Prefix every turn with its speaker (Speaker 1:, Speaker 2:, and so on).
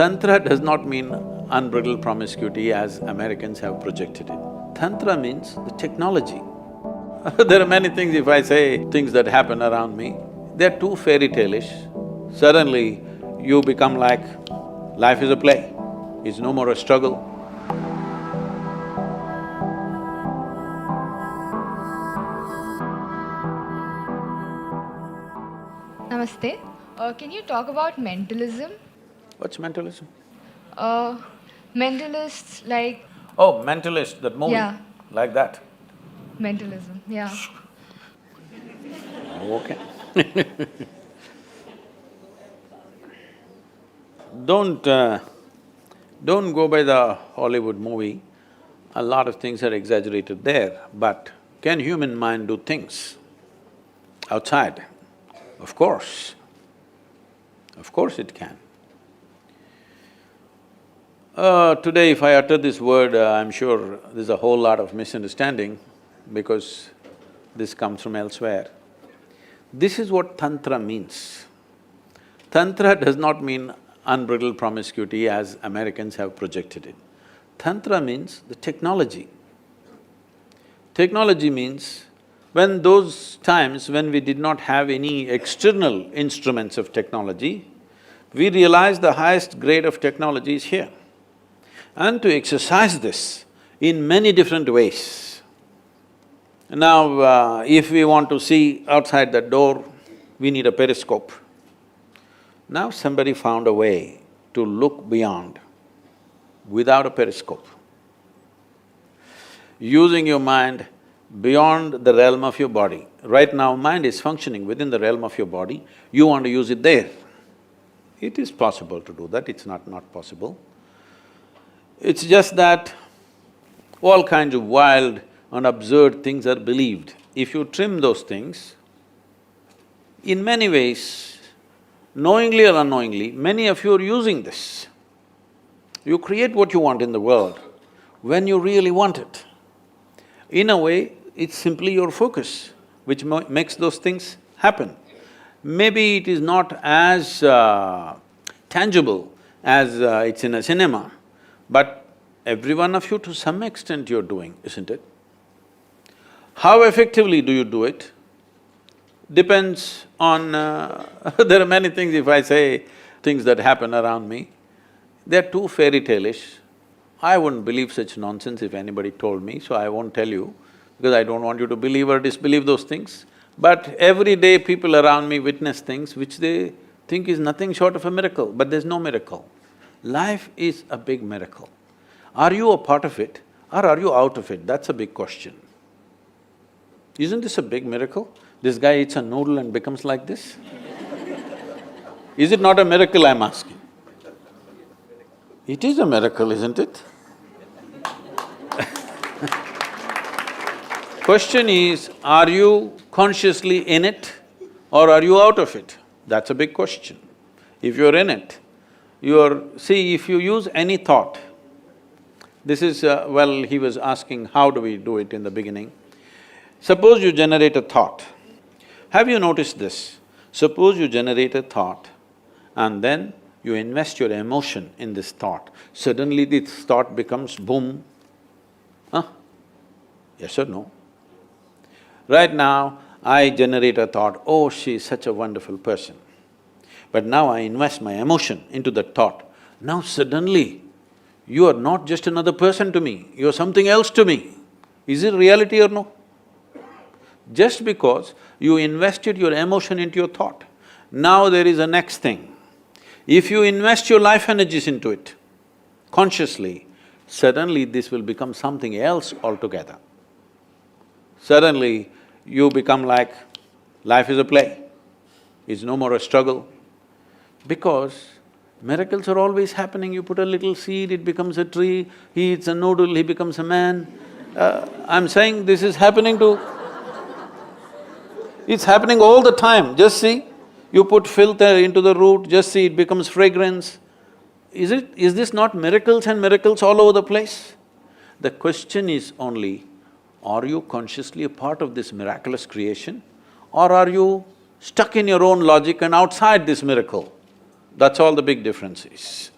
Speaker 1: Tantra does not mean unbridled promiscuity as Americans have projected it. Tantra means the technology. There are many things, if I say things that happen around me, they're too fairy tale-ish. Suddenly, you become like, life is a play, it's no more a struggle.
Speaker 2: Namaste. Can you talk about mentalism?
Speaker 1: What's mentalism?
Speaker 2: Mentalists like…
Speaker 1: Oh, Mentalist, that movie?
Speaker 2: Yeah.
Speaker 1: Like that?
Speaker 2: Mentalism, yeah.
Speaker 1: Okay. Don't go by the Hollywood movie. A lot of things are exaggerated there, but can human mind do things outside? Of course it can. Today if I utter this word, I'm sure there's a whole lot of misunderstanding because this comes from elsewhere. This is what Tantra means. Tantra does not mean unbridled promiscuity as Americans have projected it. Tantra means the technology. Technology means when those times when we did not have any external instruments of technology, we realized the highest grade of technology is here. And to exercise this in many different ways. Now, if we want to see outside that door, we need a periscope. Now somebody found a way to look beyond without a periscope. Using your mind beyond the realm of your body. Right now, mind is functioning within the realm of your body, you want to use it there. It is possible to do that, it's not possible. It's just that all kinds of wild and absurd things are believed. If you trim those things, in many ways, knowingly or unknowingly, many of you are using this. You create what you want in the world when you really want it. In a way, it's simply your focus which makes those things happen. Maybe it is not as tangible as it's in a cinema, but every one of you to some extent you're doing, isn't it? How effectively do you do it depends on… there are many things, if I say things that happen around me, they're too fairy tale-ish. I wouldn't believe such nonsense if anybody told me, so I won't tell you, because I don't want you to believe or disbelieve those things. But every day people around me witness things which they think is nothing short of a miracle, but there's no miracle. Life is a big miracle. Are you a part of it or are you out of it? That's a big question. Isn't this a big miracle? This guy eats a noodle and becomes like this? Is it not a miracle, I'm asking? It is a miracle, isn't it? Question is, are you consciously in it or are you out of it? That's a big question. If you're in it, see, if you use any thought, this is… well, he was asking how do we do it in the beginning. Suppose you generate a thought. Have you noticed this? Suppose you generate a thought and then you invest your emotion in this thought, suddenly this thought becomes boom. Huh? Yes or no? Right now, I generate a thought, oh, she's such a wonderful person. But now I invest my emotion into that thought. Now suddenly, you are not just another person to me, you're something else to me. Is it reality or no? Just because you invested your emotion into your thought, now there is a next thing. If you invest your life energies into it, consciously, suddenly this will become something else altogether. Suddenly, you become like, life is a play, it's no more a struggle. Because miracles are always happening, you put a little seed, it becomes a tree, he eats a noodle, he becomes a man. I'm saying this is happening to… it's happening all the time, just see. You put filth into the root, just see, it becomes fragrance. Is this not miracles and miracles all over the place? The question is only, are you consciously a part of this miraculous creation or are you stuck in your own logic and outside this miracle? That's all the big difference is.